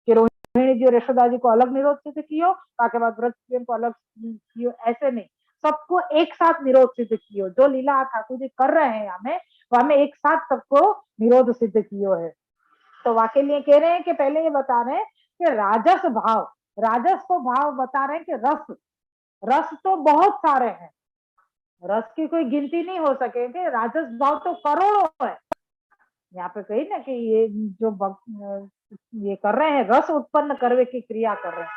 कि रोहिणी जी और यशोदा जी को अलग निरोध सिद्ध कियो, ताके बाद व्रत को अलग कियो, ऐसे नहीं, सबको एक साथ निरोध सिद्ध कियो। जो लीला ठाकुर जी कर रहे हैं हमें, वो हमें एक साथ सबको निरोध सिद्ध कियो है। तो वाके लिए कह रहे हैं कि पहले ये बता रहे हैं कि राजस भाव, राजस को भाव बता रहे हैं कि रस, रस तो बहुत सारे हैं, रस की कोई गिनती नहीं हो सकेंगे, राजस भाव तो करोड़ों है। यहाँ पे कही ना कि ये जो ये कर रहे हैं, रस उत्पन्न करने की क्रिया कर रहे हैं,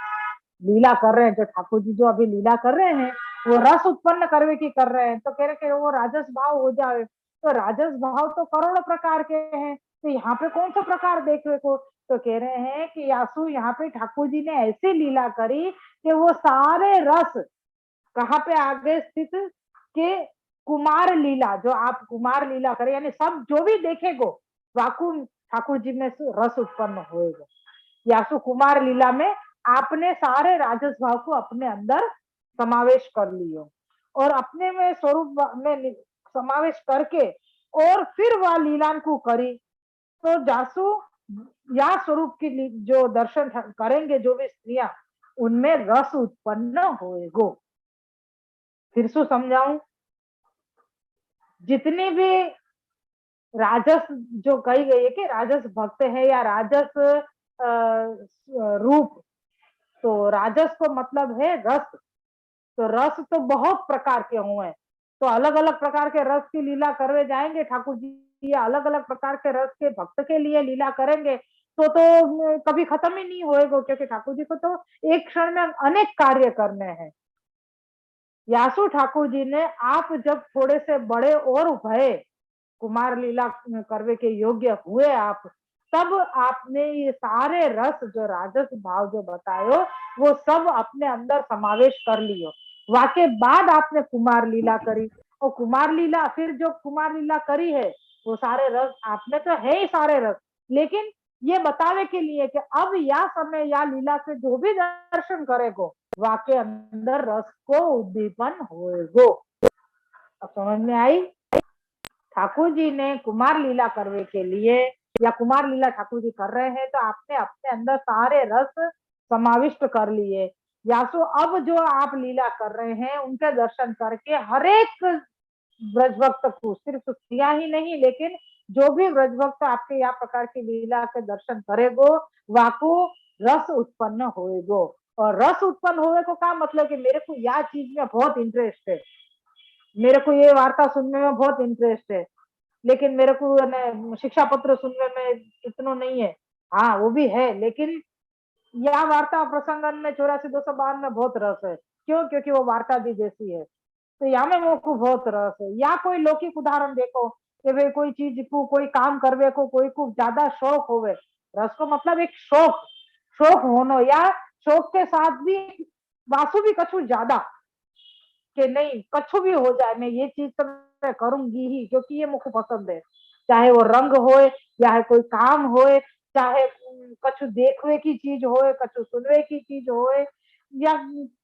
लीला कर रहे हैं, जो ठाकुर जी जो अभी लीला कर रहे हैं वो रस उत्पन्न करने की कर रहे हैं, तो कह रहे कि वो राजस भाव हो जाए। तो राजस भाव तो करोड़ों प्रकार के हैं, तो यहाँ पे कौन सा प्रकार देखने को, तो कह रहे हैं कि यासु यहाँ पे ठाकुर जी ने ऐसी लीला करी कि वो सारे रस कहाँ पे आगे स्थित के कुमार लीला, जो आप कुमार लीला करें, यानी सब जो भी देखेगो वाकु ठाकुर जी में रस उत्पन्न होएगा। यासु कुमार लीला में आपने सारे राजस भाव को अपने अंदर समावेश कर लियो, और अपने में स्वरूप में समावेश करके और फिर वह लीलान को करी, तो जासु या स्वरूप की जो दर्शन करेंगे जो भी स्त्रियां, उनमें रस उत्पन्न होएगो। फिर से समझाऊं, जितने भी राजस जो कही गई है कि राजस भक्त है या राजस रूप, तो राजस को मतलब है रस, तो रस तो बहुत प्रकार के हुए, तो अलग अलग प्रकार के रस की लीला करवे जाएंगे ठाकुर जी, या अलग अलग प्रकार के रस के भक्त के लिए लीला करेंगे, तो कभी खत्म ही नहीं होएगा, क्योंकि ठाकुर जी को तो एक क्षण में अनेक कार्य करने हैं। यासु ठाकुर जी ने आप जब थोड़े से बड़े और भय, कुमार लीला करवे के योग्य हुए आप, तब आपने ये सारे रस जो राजस भाव जो बतायो वो सब अपने अंदर समावेश कर लियो, वाके बाद आपने कुमार लीला करी, और कुमार लीला फिर जो कुमार लीला करी है वो सारे रस आपने तो है ही सारे रस, लेकिन ये बतावे के लिए कि अब या समय या लीला से जो भी दर्शन करेगो वाके अंदर रस को उद्दीपन होएगो। अब समझ में आई? ठाकुर जी ने कुमार लीला करने के लिए, या कुमार लीला ठाकुर जी कर रहे हैं, तो आपने अपने अंदर सारे रस समाविष्ट कर लिए। यासु अब जो आप लीला कर रहे हैं उनके दर्शन करके हर एक ब्रजभक्त को, सिर्फ स्त्रियां ही नहीं लेकिन जो भी ब्रजभक्त आपके या प्रकार की लीला के दर्शन करेगो वाको रस उत्पन्न होएगो। और रस उत्पन्न होए को क्या मतलब कि मेरे को या चीज में बहुत इंटरेस्ट है, मेरे को ये वार्ता सुनने में बहुत इंटरेस्ट है, लेकिन मेरे को शिक्षा पत्र सुनने में इतना नहीं है। हाँ वो भी है, लेकिन यह वार्ता प्रसंगन में 84-252 में बहुत रस है। क्यों? क्योंकि वो वार्ता दी जैसी है, तो यहाँ में वो को बहुत रस है। या कोई लौकिक उदाहरण देखो कि भाई कोई चीज को, कोई काम करवे को कोई को ज्यादा शौक होवे, रस को मतलब एक शौक, शौक होना, या शौक के साथ भी वासु भी कछु ज्यादा कि नहीं कछु भी हो जाए मैं ये चीज तो मैं करूंगी ही, क्योंकि ये मुझे पसंद है, चाहे वो रंग होए, चाहे कोई काम होए, चाहे कछु देखवे की चीज होए, कछु सुनवे की चीज होए, या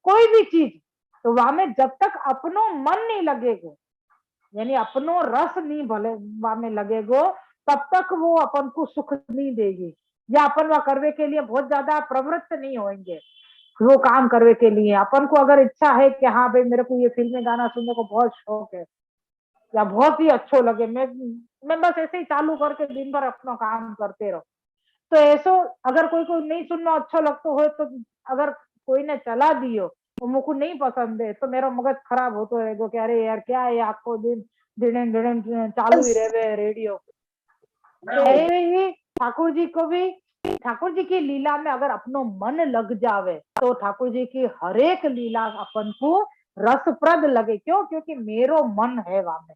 कोई भी चीज, तो वहां में जब तक अपनो मन नहीं लगेगो, यानी अपनो रस नहीं भले वहां में लगेगो, तब तक वो अपन को सुख नहीं देगी, या अपन वह करवे के लिए बहुत ज्यादा प्रवृत्त नहीं होंगे। वो काम करने के लिए अपन को अगर इच्छा है कि हाँ भाई मेरे को ये फिल्मी गाना सुनने को बहुत शौक है, या बहुत ही अच्छो लगे, मैं बस ऐसे ही चालू करके दिन भर अपना काम करते रहो, तो ऐसो अगर कोई को नहीं सुनना अच्छा लगता हो, तो अगर कोई ने चला दियो तो मुझको नहीं पसंद है, तो मेरा मगज खराब हो तो रहेगा कि अरे यार क्या है आपको दिन दिन दिन चालू ही रहे रेडियो। तो ऐसे ही ठाकुर जी को भी, ठाकुर जी की लीला में अगर अपनो मन लग जावे तो ठाकुर जी की हर एक लीला अपन को रसप्रद लगे। क्यों? क्योंकि मेरो मन है वहां में,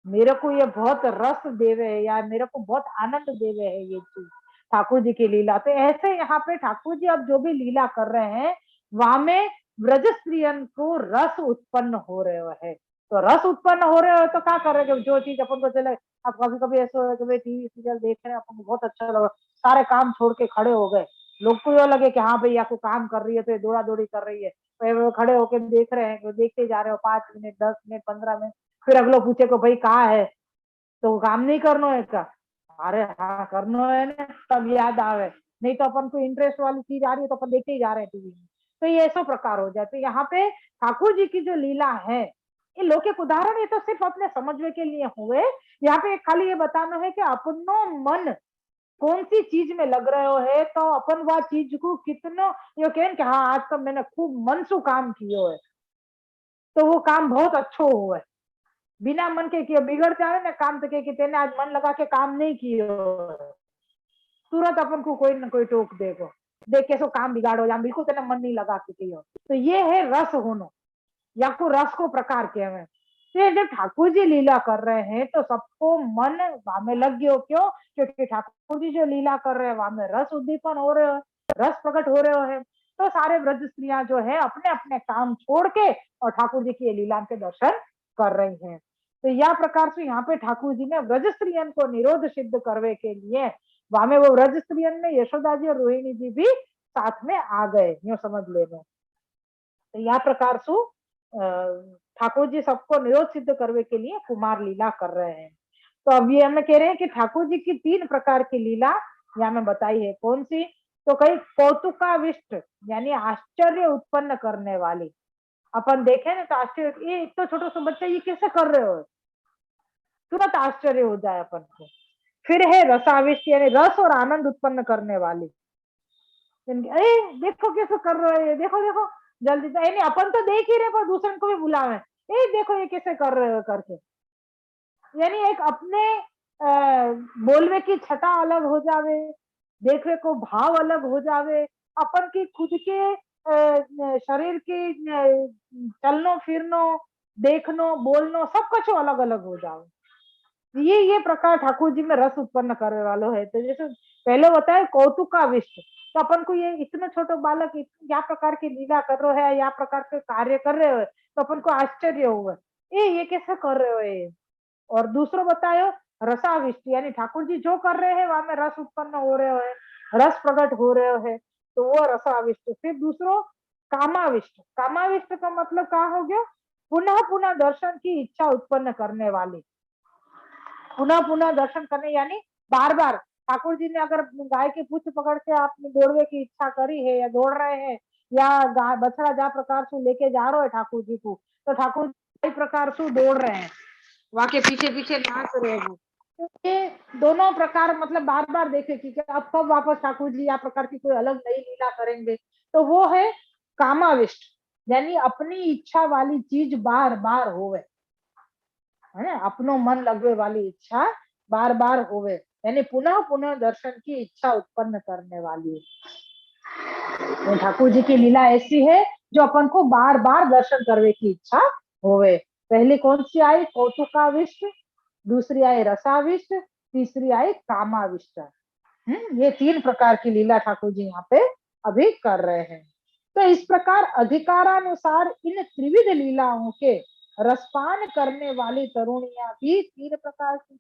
मेरे को ये बहुत रस देवे है, या मेरे को बहुत आनंद देवे है ये चीज ठाकुर जी की लीला। तो ऐसे यहाँ पे ठाकुर जी अब जो भी लीला कर रहे हैं वहां में ब्रज स्त्रियन को रस उत्पन्न हो रहे है, तो रस उत्पन्न हो रहे हो तो क्या कर रहे, जो चीज अपन को चले, अब कभी कभी ऐसा है कि टीवी सीरियल देख रहे हैं अपन को बहुत अच्छा लगा, सारे काम छोड़ के खड़े हो गए, लोग को ये लगे कि हाँ भैया को काम कर रही है तो ये दौड़ा दौड़ी कर रही है, तो खड़े होके देख रहे हैं, देखते जा रहे हो 5 मिनट 10 मिनट 15 मिनट, फिर अगलो पूछे को भाई कहाँ है, तो काम नहीं करना है का, अरे हाँ करना है ना, तब याद आवे नहीं तो अपन को इंटरेस्ट वाली चीज आ रही है तो अपन देखते ही जा रहे हैं टीवी में। तो ये ऐसा प्रकार हो जाए। तो यहाँ पे ठाकुर जी की जो लीला है, ये लौकिक उदाहरण, ये तो सिर्फ अपने समझने के लिए हुए। यहाँ पे खाली ये बताना है कि अपनो मन कौन सी चीज में लग रहे हो है, तो अपन वह चीज को कितना यो कहें कि हाँ आज तो मैंने खूब मन से काम कियो है, तो वो काम बहुत अच्छो हुआ है। बिना मन के किया बिगड़ जाए ना काम, तो के तेने आज मन लगा के काम नहीं कियो, तुरंत अपन को कोई ना कोई टोक देगो, देख के सो काम बिगाड़ो या बिल्कुल तेने मन नहीं लगा के कियो। तो ये है रस होनो, या को रस को प्रकार के हमें। तो जब ठाकुर जी लीला कर रहे हैं तो सबको मन वहां में लग गयो, क्यों? क्योंकि ठाकुर जी जो लीला कर रहे हैं वहां में रस उद्दीपन हो रहे हो, रस प्रकट हो रहे हो है। तो सारे व्रज स्त्रियां जो है अपने अपने काम छोड़ के और ठाकुर जी की लीला के दर्शन कर रही हैं। तो यह प्रकार से यहाँ पे ठाकुर जी ने व्रज स्त्रियन को निरोध सिद्ध करने के लिए वहां में वो व्रज स्त्रियन में यशोदा जी और रोहिणी जी भी साथ में आ गए, यूं समझ लेना। तो यह प्रकार से ठाकुर जी सबको निरोध सिद्ध करने के लिए कुमार लीला कर रहे हैं। तो अब ये हमें कह रहे हैं कि ठाकुर जी की 3 प्रकार की लीला यहाँ में बताई है। कौन सी? तो कई कौतुकाविष्ट यानी आश्चर्य उत्पन्न करने वाली। अपन देखे ना तो आश्चर्य, ये इतना छोटा सा बच्चा ये कैसे कर रहे हो, तुरंत आश्चर्य हो जाए अपन को। फिर है रसाविष्ट यानी रस और आनंद उत्पन्न करने वाली। अरे देखो कैसे कर रहे हो, देखो देखो जल्दी से, नहीं अपन तो देख ही रहे पर दूसरे को भी बुलावे, ए देखो ये कैसे कर रहे हो करके। यानी एक अपने बोलवे की छटा अलग हो जावे, देखने को भाव अलग हो जावे, अपन की खुद के शरीर की चलनो फिरनो देखनो बोलनो सब कुछ अलग अलग हो जावे। ये प्रकार ठाकुर जी में रस उत्पन्न करने वालों है। तो जैसे पहले बताया कौतुकाविष्ट, तो अपन को ये इतने छोटे बालक या प्रकार की लीला कर रहे है या प्रकार के कार्य कर रहे हो तो अपन को आश्चर्य हुआ, ये कैसे कर रहे हो ये। और दूसरो बतायो रसाविष्ट यानी ठाकुर जी जो कर रहे हैं वहां में रस उत्पन्न हो रहे हो है, रस प्रकट हो रहे हो है, तो वो रसाविष्ट। फिर दूसरो कामाविष्ट, कामाविष्ट का मतलब क्या हो गया? पुनः पुनः दर्शन की इच्छा उत्पन्न करने वाली। पुनः पुनः दर्शन करने यानी बार बार ठाकुर जी ने अगर गाय की पूछ पकड़ के आपने दौड़ने की इच्छा करी है या दौड़ रहे हैं, या गाय बछड़ा जा प्रकार से लेके जा रहे हो ठाकुर जी को, तो ठाकुर जी प्रकार से दौड़ रहे हैं, वहां के पीछे पीछे नाच रहे हैं। तो ये दोनों प्रकार मतलब बार बार देखे कि अब कब वापस ठाकुर जी या प्रकार की कोई अलग नई लीला करेंगे, तो वो है कामाविष्ट यानी अपनी इच्छा वाली चीज बार बार होवे, है अपनो मन लगवे वाली इच्छा बार बार होवे, यानी पुनः पुनः दर्शन की इच्छा उत्पन्न करने वाली। तो ठाकुर जी की लीला ऐसी है जो अपन को बार बार दर्शन करने की इच्छा होवे। पहली कौन सी आई? कौतुकाविष्ट, दूसरी आई रसाविष्ट, तीसरी आई कामाविष्ट। ये 3 प्रकार की लीला ठाकुर जी यहाँ पे अभी कर रहे हैं। तो इस प्रकार अधिकारानुसार इन त्रिविध लीलाओं के रसपान करने वाली तरुणियां भी 3 प्रकार की,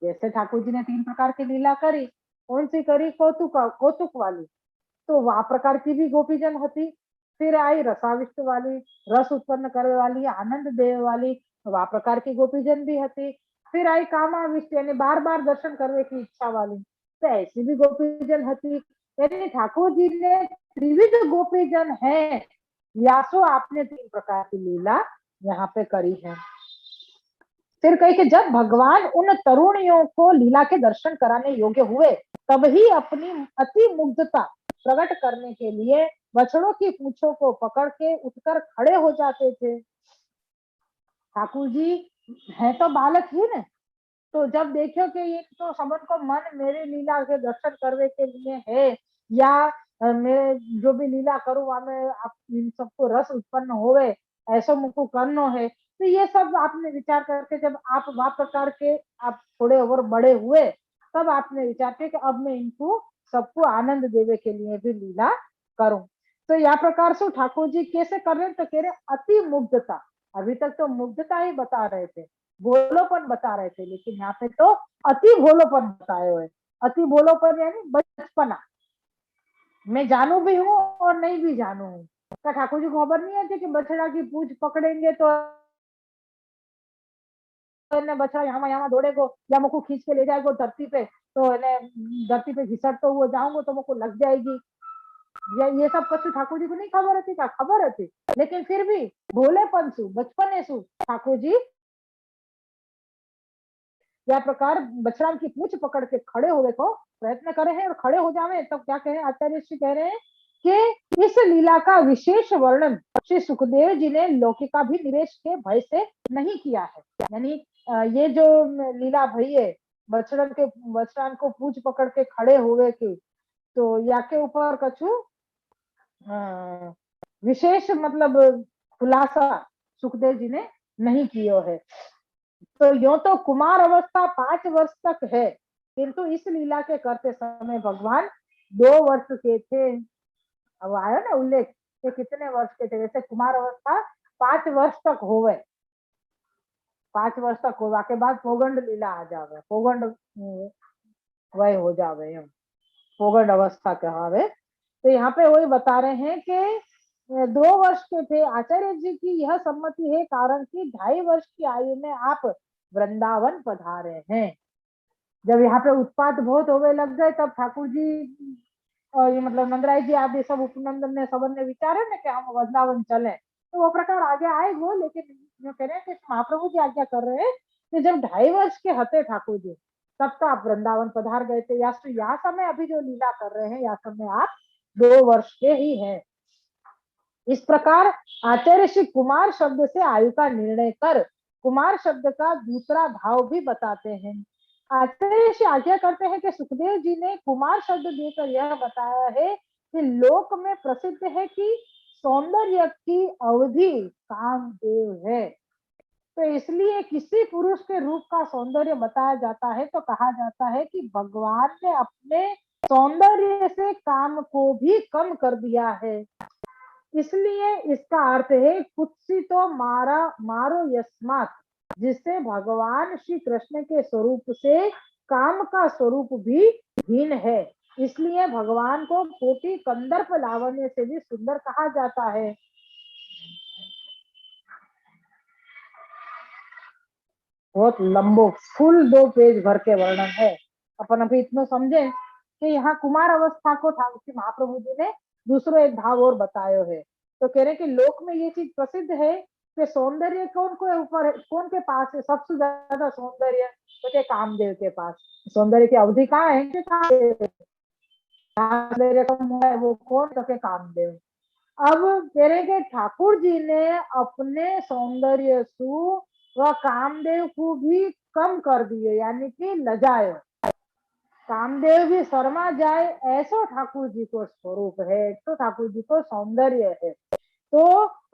जैसे ठाकुर जी ने 3 प्रकार की लीला करी, कौन सी करी? कौतुक वाली, तो वह प्रकार की भी गोपीजन होती। फिर आई रसाविष्ट वाली, रस उत्पन्न करने वाली, आनंद देने वाली, वह प्रकार की गोपीजन भी होती। फिर आई कामाविष्ट यानी बार बार दर्शन करने की इच्छा वाली, तो ऐसी भी गोपीजन होती। यानी ठाकुर जी ने त्रिविध गोपीजन है, या सो आपने 3 प्रकार की लीला यहाँ पे करी है। फिर कही कि जब भगवान उन तरुणियों को लीला के दर्शन कराने योग्य हुए, तब ही अपनी अति मुग्धता प्रकट करने के लिए बछड़ों की पूंछों को पकड़ के उठकर खड़े हो जाते थे। ठाकुर जी है तो बालक ही न, तो जब देखो कि ये तो सबन को मन मेरे लीला के दर्शन करने के लिए है, या मैं जो भी लीला करूँ वहां में आप इन सबको रस उत्पन्न होवे, ऐसा मुझको करना है, तो ये सब आपने विचार करके जब आप वह प्रकार के आप थोड़े और बड़े हुए, तब आपने विचार किया कि अब मैं इनको सबको आनंद देवे के लिए भी लीला करूं। तो यह प्रकार से ठाकुर जी कैसे कर रहे हैं? तो कह रहे अति मुग्धता, अभी तक तो मुग्धता ही बता रहे थे, भोलोपन बता रहे थे, लेकिन यहाँ पे तो अति भोलोपन बताए हुए। अति भोलोपन यानी बचपना, मैं जानू भी हूँ और नहीं भी जानू हूँ। क्या ठाकुर जी को खबर नहीं आती कि बछड़ा की पूंछ पकड़ेंगे तो એને बछड़ा यहाँ यहाँ दौड़ेगो या मुझको खींच के ले जाएगो धरती पे, तो धरती पे घिसटते हुए जाऊंगा तो मुझको लग जाएगी। ये सब कछु ठाकुर जी को नहीं खबर હતી, क्या खबर હતી, लेकिन फिर भी भोलेपन सु बचपने सु ठाकुर जी या प्रकार बछराम की पूछ पकड़ के खड़े होने को प्रयत्न करे हैं और खड़े हो जावे। तब क्या कह रहे हैं आचार्य श्री कह रहे हैं कि इस लीला का विशेष वर्णन श्री सुखदेव जी ने लौकिका भी निवेश के भय से नहीं किया है। यानी ये जो लीला भई है बछराम को पूछ पकड़ के खड़े हुए की, तो या के ऊपर कछु विशेष मतलब खुलासा सुखदेव जी ने नहीं किया है। तो यो तो कुमार अवस्था 5 वर्ष तक है, किंतु इस लीला के करते समय भगवान 2 वर्ष के थे। अब आया ना उल्लेख कि कितने वर्ष के थे, जैसे कुमार अवस्था 5 वर्ष तक हो गए, 5 वर्ष तक होगा के बाद पोगंड लीला आ जावे, पोगंड वह हो जावे, पोगंड अवस्था कहावे। तो यहाँ पे वही बता रहे हैं कि 2 वर्ष के थे। आचार्य जी की यह सम्मति है कारण कि 2.5 वर्ष की आयु में आप वृंदावन पधारे हैं। जब यहाँ पे उत्पात बहुत होने लग गए तब ठाकुर जी और ये मतलब नंदराय जी आदि सब उपनंदन ने सबन ने विचारे ना कि हम वृंदावन चले, तो वो प्रकार आगे आए वो, लेकिन जो कह रहे हैं कि महाप्रभु जी आज्ञा कर रहे हैं कि जब 2.5 वर्ष के हते ठाकुर जी तब तो आप वृंदावन पधार गए थे, या यहाँ समय अभी जो लीला कर रहे हैं या समय आप 2 वर्ष के ही हैं। इस प्रकार आचार्य श्री कुमार शब्द से आयु का निर्णय कर कुमार शब्द का दूसरा भाव भी बताते हैं। आचार्य श्री आज्ञा करते हैं कि सुखदेव जी ने कुमार शब्द देकर यह बताया है कि लोक में प्रसिद्ध है कि सौंदर्य की अवधि कामदेव है। तो इसलिए किसी पुरुष के रूप का सौंदर्य बताया जाता है तो कहा जाता है कि भगवान ने अपने सौंदर्य से काम को भी कम कर दिया है। इसलिए इसका अर्थ है कुत्सितो मारो यस्मात्, जिससे भगवान श्री कृष्ण के स्वरूप से काम का स्वरूप भी हीन है। इसलिए भगवान को कोटि कंदर्प लावण्य से भी सुंदर कहा जाता है। बहुत लंबो फुल 2 पेज भर के वर्णन है। अपन अभी इतना समझे कि यहाँ कुमार अवस्था को ठाकुर महाप्रभु जी ने दूसरो एक भाव और बतायो है। तो कह रहे कि लोक में ये चीज प्रसिद्ध है कि सौंदर्य कौन को ऊपर कौन के पास है सबसे ज्यादा सौंदर्य, तो क्या कामदेव के पास। सौंदर्य की अवधि कहाँ है कि कामदेव कम है, वो कौन, तो के कामदेव। अब कह रहे कि ठाकुर जी ने अपने सौंदर्य सु वह कामदेव को भी कम कर दिए, यानी कि लजाए। कामदेव भी शर्मा जाए ऐसा ठाकुर जी को स्वरूप है, तो ठाकुर जी को सौंदर्य है। तो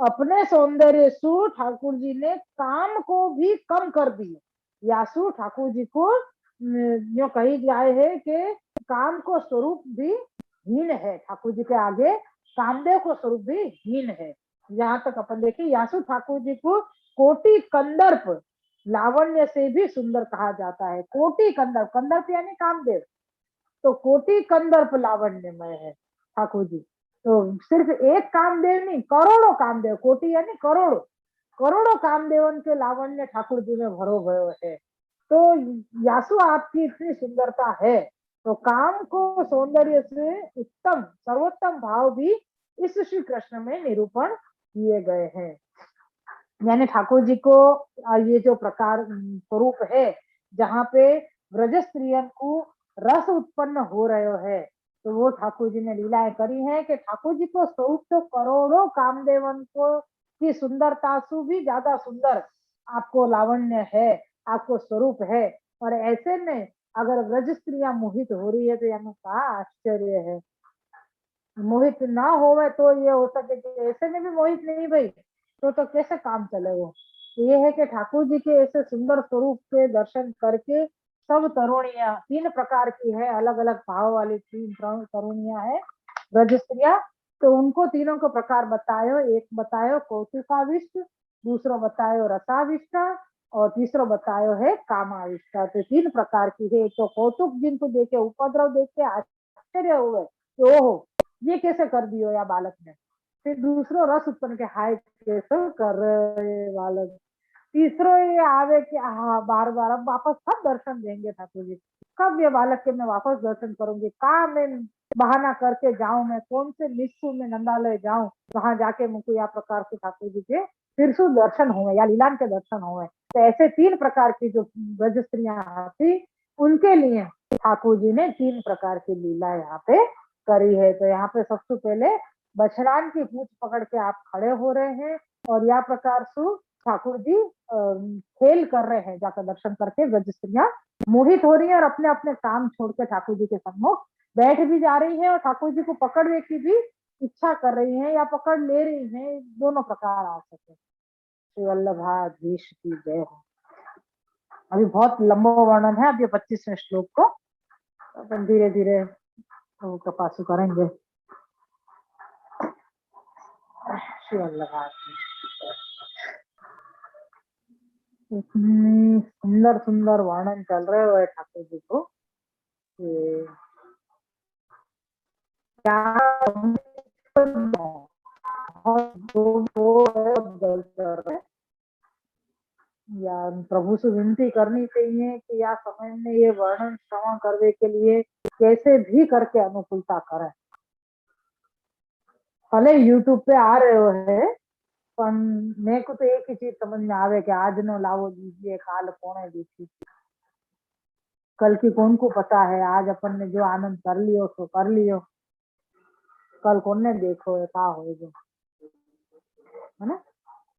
अपने सौंदर्य सु ठाकुर जी ने काम को भी कम कर दिए। यासु ठाकुर जी को जो कही जाए है कि काम को स्वरूप भी हीन है, ठाकुर जी के आगे कामदेव को स्वरूप भी हीन है। यहाँ तक अपन देखिए यासु ठाकुर जी को कोटि कंदर्प लावण्य से भी सुंदर कहा जाता है। कोटि कंदर्प, कंदर्प यानी कामदेव, तो कोटि कंदर्प लावण्यमय है ठाकुर जी। तो सिर्फ एक कामदेव नहीं, करोड़ों कामदेव, कोटि यानी करोड़ों, करोड़ों कामदेवन के लावण्य ठाकुर जी में भरो भयो है। तो यासु आपकी इतनी सुंदरता है, तो काम को सौंदर्य से उत्तम सर्वोत्तम भाव भी इस श्री कृष्ण में निरूपण किए गए हैं। यानी ठाकुर जी को ये जो प्रकार स्वरूप है जहाँ पे ब्रज स्त्रियन को रस उत्पन्न हो रहे है, तो वो ठाकुर जी ने लीलाएं करी है कि ठाकुर जी को स्वरूप तो करोड़ों कामदेवन को की सुंदरता से भी ज्यादा सुंदर आपको लावण्य है, आपको स्वरूप है। और ऐसे में अगर ब्रज स्त्रियां मोहित हो रही है तो यानी क्या आश्चर्य है। मोहित ना होवे तो ये हो सके कि ऐसे में भी मोहित नहीं भाई, तो कैसे काम चलेगा। ये है कि ठाकुर जी के ऐसे सुंदर स्वरूप के दर्शन करके सब तरुणियां 3 प्रकार की है, अलग अलग भाव वाली 3 तरुणियां है ब्रज स्त्रियां। तो उनको तीनों को प्रकार बतायो, एक बतायो कौतुकाविष्ट, दूसरा बतायो रसाविष्ट और तीसरा बतायो है कामाविष्ट। तो 3 प्रकार की है। तो कौतुक जिनको देखे उपद्रव देख के आश्चर्य हुए, ओहो ये कैसे कर दियो या बालक ने। फिर दूसरो रस उत्पन्न के हाय कैसे कर रहे बालक। तीसरो ये आवे कि हाँ बार बार अब वापस कब दर्शन देंगे ठाकुर जी, कब ये बालक के मैं वापस दर्शन करूंगी, कहाँ मैं बहाना करके जाऊं, मैं कौन से निस्सु में नंदालय जाऊं, वहां जाके मुझको या प्रकार से ठाकुर जी के फिर से दर्शन हुए या लीलान के दर्शन हुए। तो ऐसे 3 प्रकार की जो ब्रज स्त्रियां थी उनके लिए ठाकुर जी ने 3 प्रकार की लीला यहाँ पे करी है। तो यहाँ पे सबसे पहले बछड़ान की पूंछ पकड़ के आप खड़े हो रहे हैं और या प्रकार से ठाकुर जी खेल कर रहे हैं, जाकर दर्शन करके ब्रज स्त्रियां मोहित हो रही है और अपने अपने काम छोड़ के ठाकुर जी के सम्मुख बैठ भी जा रही है और ठाकुर जी को पकड़ने की भी इच्छा कर रही है या पकड़ ले रही है, दोनों प्रकार आ सके। श्री वल्लभाधीश की जय हो। अभी बहुत लंबा वर्णन है, अब ये 25वें श्लोक को अपन धीरे धीरे कपासु करेंगे। श्री वल्लभाधीश इतनी सुंदर सुंदर वर्णन चल रहे हुए ठाकुर जी को क्या या प्रभु से विनती करनी चाहिए कि या समय में ये वर्णन श्रवण करने के लिए कैसे भी करके अनुकूलता करें। भले यूट्यूब पे आ रहे हो है पर मेरे को तो एक ही चीज समझ में आवे कि आज नो लावो दीजिए काल कोने दीजिए, कल की कौन को पता है। आज अपन ने जो आनंद कर लियो सो कर लियो, कल कौन ने देखो है का हो जो, है ना।